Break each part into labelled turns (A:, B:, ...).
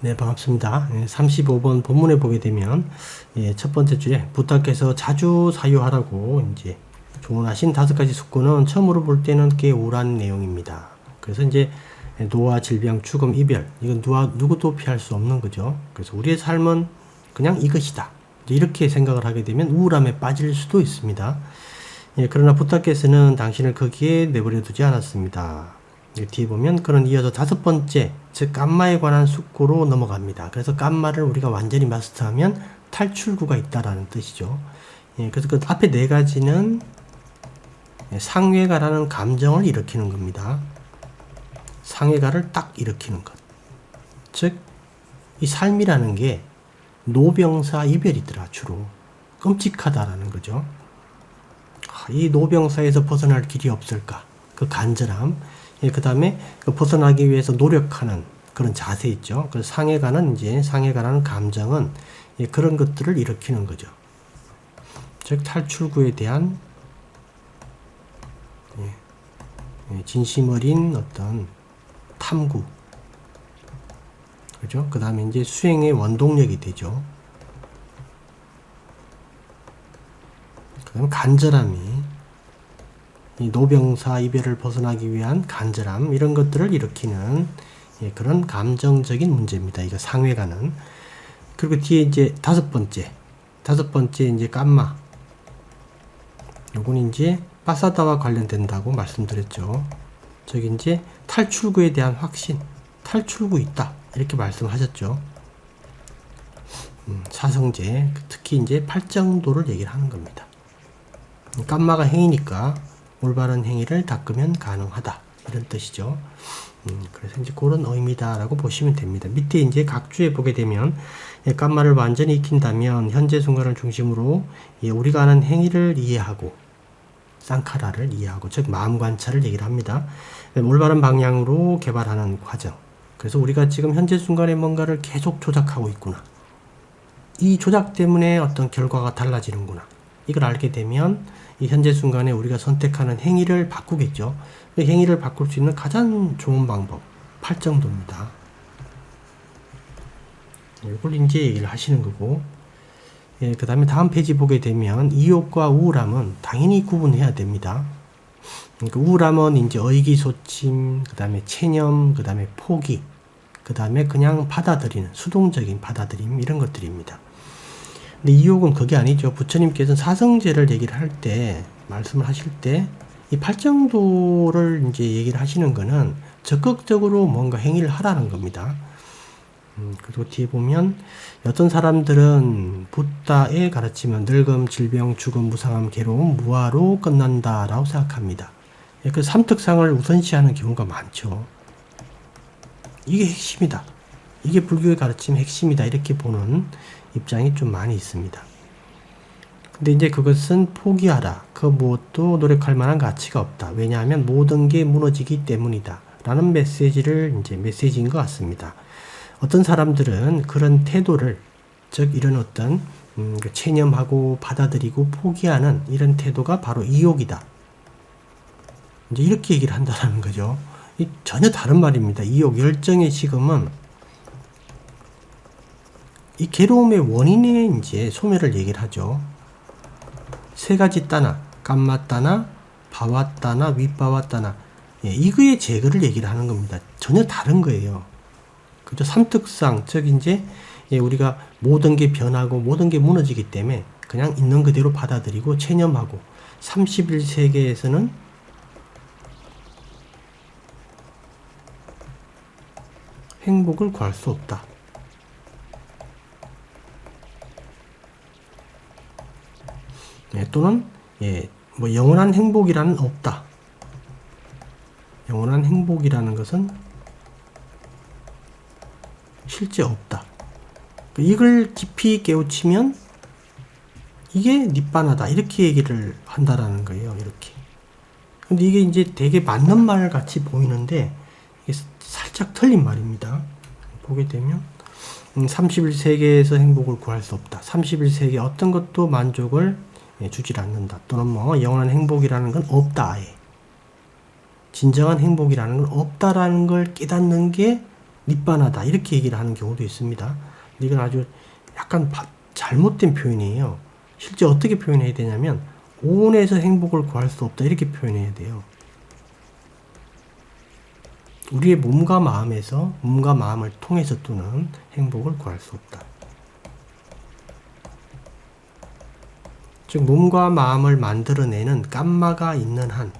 A: 네, 반갑습니다. 35번 본문에 보게 되면, 첫 번째 줄에 부탁해서 자주 사유하라고 이제 조언하신 5가지 숙고는 처음으로 볼 때는 꽤 우울한 내용입니다. 그래서 이제 노화, 질병, 죽음, 이별, 이건 누구도 피할 수 없는 거죠. 그래서 우리의 삶은 그냥 이것이다. 이렇게 생각을 하게 되면 우울함에 빠질 수도 있습니다. 그러나 부탁께서는 당신을 거기에 내버려 두지 않았습니다. 뒤에 보면 그는 이어서 5번째, 즉 깜마에 관한 숙고로 넘어갑니다. 그래서 깜마를 우리가 완전히 마스터하면 탈출구가 있다라는 뜻이죠. 그래서 그 앞에 4가지는 상회가라는 감정을 일으키는 겁니다. 상회가를 딱 일으키는 것. 즉, 이 삶이라는 게 노병사 이별이더라, 주로. 끔찍하다라는 거죠. 이 노병사에서 벗어날 길이 없을까? 그 간절함. 그 다음에 벗어나기 위해서 노력하는 그런 자세 있죠. 그 상해가라는 감정은 그런 것들을 일으키는 거죠. 즉, 탈출구에 대한 진심 어린 어떤 탐구. 그죠? 그 다음에 이제 수행의 원동력이 되죠. 그 다음에 간절함이 이 노병사 이별을 벗어나기 위한 간절함 이런 것들을 일으키는 그런 감정적인 문제입니다. 이거 상회가는. 그리고 뒤에 이제 5번째 이제 깜마. 요건 이제 빠사다와 관련된다고 말씀드렸죠. 저기 이제 탈출구에 대한 확신, 탈출구 있다 이렇게 말씀하셨죠. 사성제, 특히 이제 팔정도를 얘기를 하는 겁니다. 깜마가 행위니까 올바른 행위를 닦으면 가능하다 이런 뜻이죠. 그래서 이제 그런 의미다라고 보시면 됩니다. 밑에 이제 각주에 보게 되면 깜마를 완전히 익힌다면 현재 순간을 중심으로 우리가 하는 행위를 이해하고 쌍카라를 이해하고 즉 마음 관찰을 얘기를 합니다. 올바른 방향으로 개발하는 과정. 그래서 우리가 지금 현재 순간에 뭔가를 계속 조작하고 있구나. 이 조작 때문에 어떤 결과가 달라지는구나. 이걸 알게 되면 이 현재 순간에 우리가 선택하는 행위를 바꾸겠죠. 그 행위를 바꿀 수 있는 가장 좋은 방법, 팔정도입니다. 이걸 이제 얘기를 하시는 거고, 그 다음에 다음 페이지 보게 되면 이욕과 우울함은 당연히 구분해야 됩니다. 그러니까 우울함은 이제 의기소침, 그 다음에 체념, 그 다음에 포기, 그 다음에 그냥 받아들이는 수동적인 받아들임 이런 것들입니다. 근데 이욕은 그게 아니죠. 부처님께서는 사성제를 얘기를 할 때, 말씀을 하실 때, 이 팔정도를 이제 얘기를 하시는 거는 적극적으로 뭔가 행위를 하라는 겁니다. 그리고 뒤에 보면, 어떤 사람들은 붓다의 가르침은 늙음, 질병, 죽음, 무상함, 괴로움, 무아로 끝난다라고 생각합니다. 그 삼특상을 우선시하는 경우가 많죠. 이게 핵심이다. 이게 불교의 가르침의 핵심이다. 이렇게 보는 입장이 좀 많이 있습니다. 근데 이제 그것은 포기하라. 그 무엇도 노력할 만한 가치가 없다. 왜냐하면 모든 게 무너지기 때문이다. 라는 메시지인 것 같습니다. 어떤 사람들은 그런 태도를, 즉 이런 어떤 체념하고 받아들이고 포기하는 이런 태도가 바로 이욕이다. 이제 이렇게 얘기를 한다는 거죠. 전혀 다른 말입니다. 이욕, 열정의 식음은 이 괴로움의 원인의 이제 소멸을 얘기를 하죠. 3가지 따나, 깜마 따나, 바와 따나, 윗바와 따나. 이거의 제거를 얘기를 하는 겁니다. 전혀 다른 거예요. 그죠? 삼특상, 즉 이제 우리가 모든 게 변하고 모든 게 무너지기 때문에 그냥 있는 그대로 받아들이고 체념하고 31세계에서는 행복을 구할 수 없다. 또는 뭐 영원한 행복이라는 없다. 영원한 행복이라는 것은 실제 없다. 이걸 깊이 깨우치면 이게 니빠나다. 이렇게 얘기를 한다라는 거예요. 이렇게. 근데 이게 이제 되게 맞는 말 같이 보이는데 이게 살짝 틀린 말입니다. 보게 되면 31세계에서 행복을 구할 수 없다. 31세계 어떤 것도 만족을 주질 않는다. 또는 뭐 영원한 행복이라는 건 없다. 아예. 진정한 행복이라는 건 없다라는 걸 깨닫는 게 밑반하다 이렇게 얘기를 하는 경우도 있습니다. 이건 아주 약간 잘못된 표현이에요. 실제 어떻게 표현해야 되냐면 온에서 행복을 구할 수 없다 이렇게 표현해야 돼요. 우리의 몸과 마음을 통해서 또는 행복을 구할 수 없다. 즉 몸과 마음을 만들어내는 깜마가 있는 한,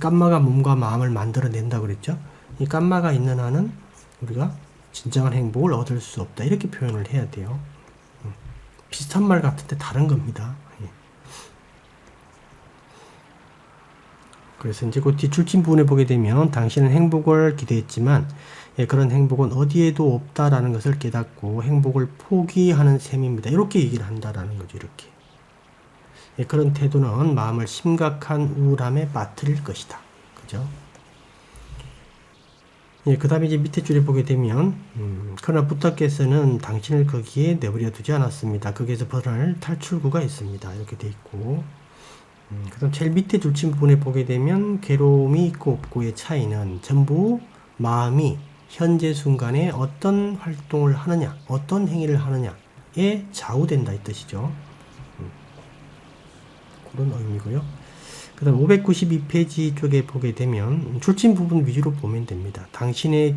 A: 깜마가 몸과 마음을 만들어낸다 그랬죠. 이 깜마가 있는 한은 우리가 진정한 행복을 얻을 수 없다 이렇게 표현을 해야 돼요. 비슷한 말 같은데 다른 겁니다. 그래서 이제 그 뒷줄친 부분에 보게 되면 당신은 행복을 기대했지만 그런 행복은 어디에도 없다라는 것을 깨닫고 행복을 포기하는 셈입니다. 이렇게 얘기를 한다라는 거죠. 이렇게. 그런 태도는 마음을 심각한 우울함에 빠뜨릴 것이다. 그죠? 그 다음에 이제 밑에 줄에 보게 되면, 그러나 부탁께서는 당신을 거기에 내버려 두지 않았습니다. 거기에서 벗어날 탈출구가 있습니다. 이렇게 돼 있고, 그 다음 제일 밑에 줄친 부분에 보게 되면, 괴로움이 있고 없고의 차이는 전부 마음이 현재 순간에 어떤 활동을 하느냐, 어떤 행위를 하느냐에 좌우된다 이 뜻이죠. 그런 의미고요. 그 다음 592페이지 쪽에 보게 되면 줄친 부분 위주로 보면 됩니다. 당신의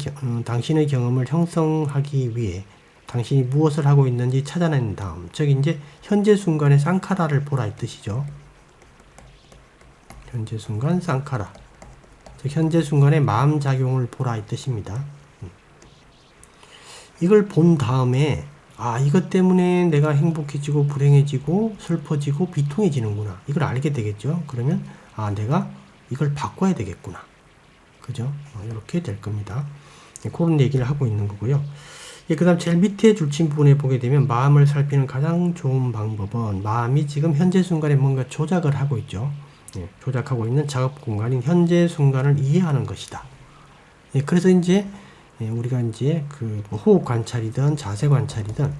A: 경험을 형성하기 위해 당신이 무엇을 하고 있는지 찾아낸 다음, 즉 이제 현재 순간의 쌍카라를 보라 이 뜻이죠. 현재 순간 쌍카라, 즉 현재 순간의 마음 작용을 보라 이 뜻입니다. 이걸 본 다음에 이것 때문에 내가 행복해지고 불행해지고 슬퍼지고 비통해지는구나. 이걸 알게 되겠죠. 그러면 내가 이걸 바꿔야 되겠구나. 그죠? 이렇게 될 겁니다. 그런 얘기를 하고 있는 거고요. 그 다음 제일 밑에 줄친 부분에 보게 되면 마음을 살피는 가장 좋은 방법은 마음이 지금 현재 순간에 뭔가 조작을 하고 있죠. 조작하고 있는 작업 공간인 현재 순간을 이해하는 것이다. 그래서 이제 우리가 이제 그 호흡 관찰이든 자세 관찰이든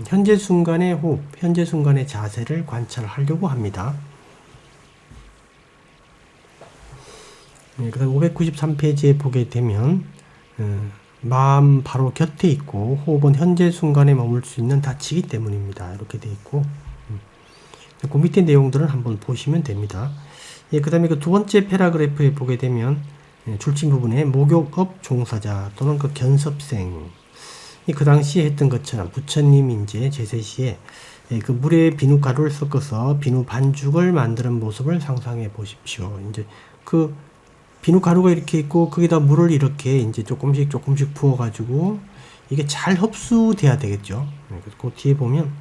A: 현재 순간의 호흡, 현재 순간의 자세를 관찰하려고 합니다. 그 다음 593페이지에 보게 되면 마음 바로 곁에 있고 호흡은 현재 순간에 머물 수 있는 다치기 때문입니다. 이렇게 돼 있고 그 밑에 내용들은 한번 보시면 됩니다. 그 다음에 그 두 번째 패러그래프에 보게 되면 줄친 부분에 목욕업 종사자 또는 그 견섭생, 그 당시에 했던 것처럼 부처님 이제 제세시에 그 물에 비누 가루를 섞어서 비누 반죽을 만드는 모습을 상상해 보십시오. 이제 그 비누 가루가 이렇게 있고 거기다 물을 이렇게 이제 조금씩 부어 가지고 이게 잘 흡수돼야 되겠죠. 그 뒤에 보면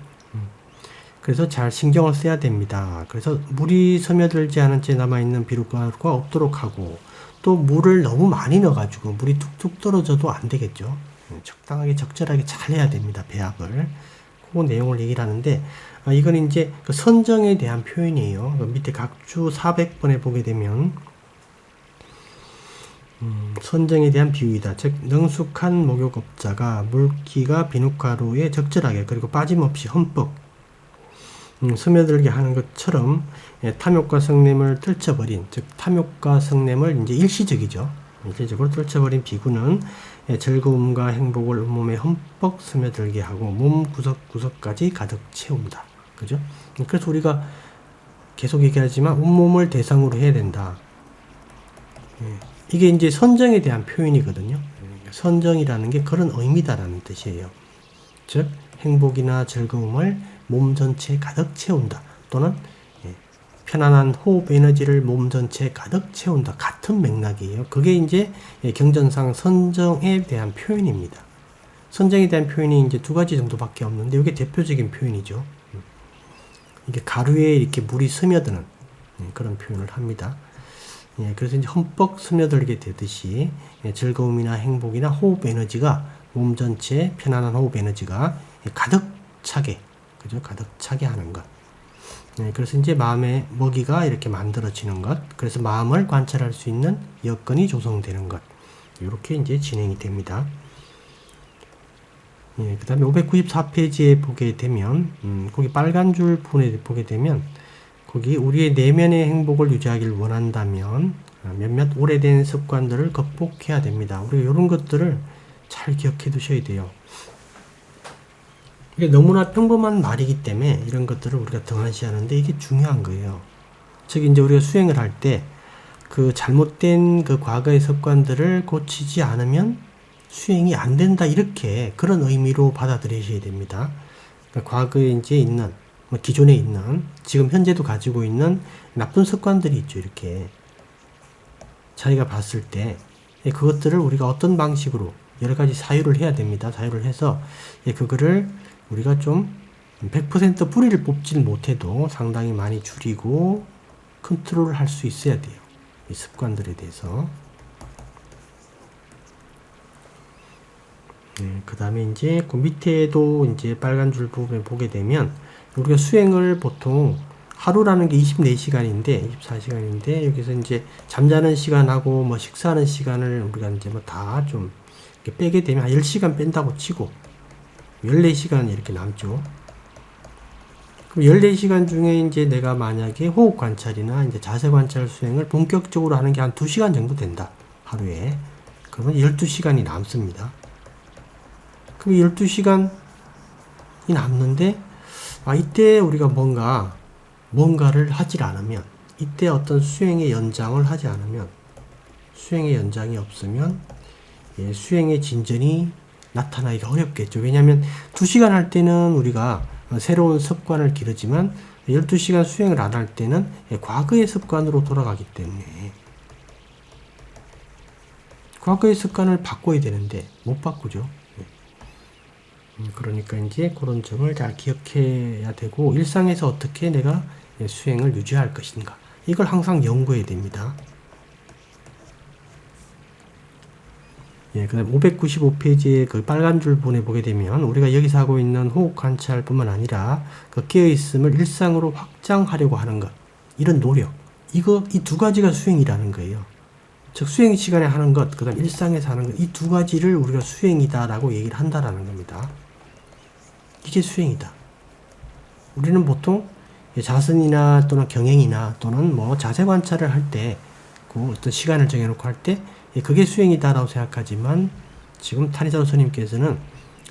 A: 그래서 잘 신경을 써야 됩니다. 그래서 물이 스며들지 않은 채 남아있는 비누 가루가 없도록 하고, 또 물을 너무 많이 넣어가지고 물이 툭툭 떨어져도 안 되겠죠. 적당하게 적절하게 잘 해야 됩니다. 배합을. 그 내용을 얘기를 하는데, 이건 이제 그 선정에 대한 표현이에요. 그 밑에 각주 400번에 보게 되면 선정에 대한 비유이다. 즉 능숙한 목욕업자가 물기가 비누가루에 적절하게 그리고 빠짐없이 흠뻑 스며들게 하는 것처럼 탐욕과 성냄을 떨쳐버린, 즉 탐욕과 성냄을 이제 일시적이죠. 일시적으로 떨쳐버린 비구는 즐거움과 행복을 온몸에 흠뻑 스며들게 하고 몸 구석구석까지 가득 채운다. 그죠? 그래서 우리가 계속 얘기하지만 온몸을 대상으로 해야 된다. 이게 이제 선정에 대한 표현이거든요. 선정이라는 게 그런 의미다라는 뜻이에요. 즉 행복이나 즐거움을 몸 전체에 가득 채운다. 또는 편안한 호흡 에너지를 몸 전체에 가득 채운다. 같은 맥락이에요. 그게 이제 경전상 선정에 대한 표현입니다. 선정에 대한 표현이 이제 두 가지 정도밖에 없는데 이게 대표적인 표현이죠. 이게 가루에 이렇게 물이 스며드는 그런 표현을 합니다. 그래서 이제 흠뻑 스며들게 되듯이 즐거움이나 행복이나 호흡 에너지가 몸 전체에 편안한 호흡 에너지가 가득 차게, 그죠? 가득 차게 하는 것. 그래서 이제 마음의 먹이가 이렇게 만들어지는 것. 그래서 마음을 관찰할 수 있는 여건이 조성되는 것. 이렇게 이제 진행이 됩니다. 그 다음에 594페이지에 보게 되면, 거기 빨간 줄 부분에 보게 되면, 거기 우리의 내면의 행복을 유지하기를 원한다면, 몇몇 오래된 습관들을 극복해야 됩니다. 우리가 이런 것들을 잘 기억해 두셔야 돼요. 이게 너무나 평범한 말이기 때문에 이런 것들을 우리가 등한시하는데 이게 중요한 거예요. 즉 이제 우리가 수행을 할 때 그 잘못된 그 과거의 습관들을 고치지 않으면 수행이 안 된다, 이렇게 그런 의미로 받아들이셔야 됩니다. 그러니까 과거에 이제 있는, 기존에 있는, 지금 현재도 가지고 있는 나쁜 습관들이 있죠. 이렇게 자기가 봤을 때 그것들을 우리가 어떤 방식으로 여러 가지 사유를 해야 됩니다. 사유를 해서 그거를 우리가 좀 100% 뿌리를 뽑지는 못해도 상당히 많이 줄이고 컨트롤을 할 수 있어야 돼요. 이 습관들에 대해서. 그 다음에 이제 그 밑에도 이제 빨간 줄 부분에 보게 되면 우리가 수행을 보통 하루라는 게 24시간인데 24시간인데 여기서 이제 잠자는 시간하고 뭐 식사하는 시간을 우리가 이제 뭐 다 좀 빼게 되면 한 10시간 뺀다고 치고 14시간 이렇게 남죠. 그럼 14시간 중에 이제 내가 만약에 호흡 관찰이나 이제 자세 관찰 수행을 본격적으로 하는 게 한 2시간 정도 된다. 하루에. 그러면 12시간이 남습니다. 그럼 12시간이 남는데, 이때 우리가 뭔가를 하질 않으면, 이때 어떤 수행의 연장을 하지 않으면, 수행의 연장이 없으면, 수행의 진전이 나타나기가 어렵겠죠. 왜냐하면 2시간 할 때는 우리가 새로운 습관을 기르지만 12시간 수행을 안 할 때는 과거의 습관으로 돌아가기 때문에 과거의 습관을 바꿔야 되는데 못 바꾸죠. 그러니까 이제 그런 점을 잘 기억해야 되고, 일상에서 어떻게 내가 수행을 유지할 것인가, 이걸 항상 연구해야 됩니다. 그 다음 595페이지의 그 빨간 줄 보게 되면 우리가 여기서 하고 있는 호흡 관찰뿐만 아니라 그 깨어있음을 일상으로 확장하려고 하는 것, 이런 노력, 이 두 가지가 수행이라는 거예요. 즉 수행 시간에 하는 것, 그 다음 일상에서 하는 것, 이 두 가지를 우리가 수행이다라고 얘기를 한다라는 겁니다. 이게 수행이다. 우리는 보통 자선이나 또는 경행이나 또는 뭐 자세 관찰을 할 때 그 어떤 시간을 정해놓고 할 때 그게 수행이다라고 생각하지만, 지금 타니자로 스님께서는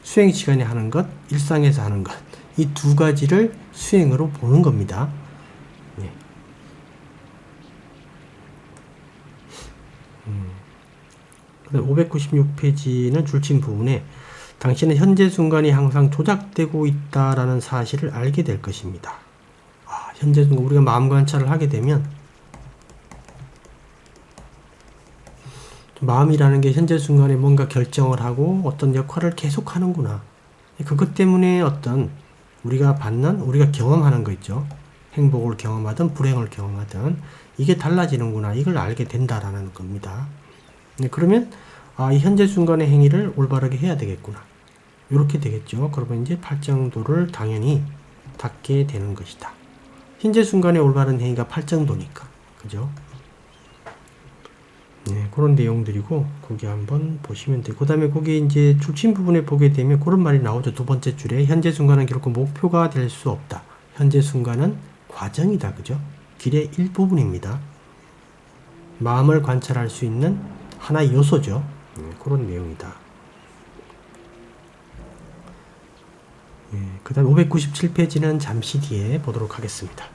A: 수행 시간에 하는 것, 일상에서 하는 것, 이 두 가지를 수행으로 보는 겁니다. 네. 596페이지는 줄친 부분에 당신은 현재 순간이 항상 조작되고 있다라는 사실을 알게 될 것입니다. 현재 순간, 우리가 마음 관찰을 하게 되면 마음이라는 게 현재 순간에 뭔가 결정을 하고 어떤 역할을 계속 하는구나. 그것 때문에 어떤 우리가 경험하는 거 있죠. 행복을 경험하든 불행을 경험하든 이게 달라지는구나. 이걸 알게 된다라는 겁니다. 그러면 이 현재 순간의 행위를 올바르게 해야 되겠구나. 이렇게 되겠죠. 그러면 이제 팔정도를 당연히 닦게 되는 것이다. 현재 순간의 올바른 행위가 팔정도니까. 그죠? 그런 내용들이고, 거기 한번 보시면 되고, 그 다음에 거기 이제 줄친 부분에 보게 되면 그런 말이 나오죠. 두 번째 줄에 현재 순간은 결코 목표가 될 수 없다. 현재 순간은 과정이다. 그죠? 길의 일부분입니다. 마음을 관찰할 수 있는 하나의 요소죠. 그런 내용이다. 그 다음 597페이지는 잠시 뒤에 보도록 하겠습니다.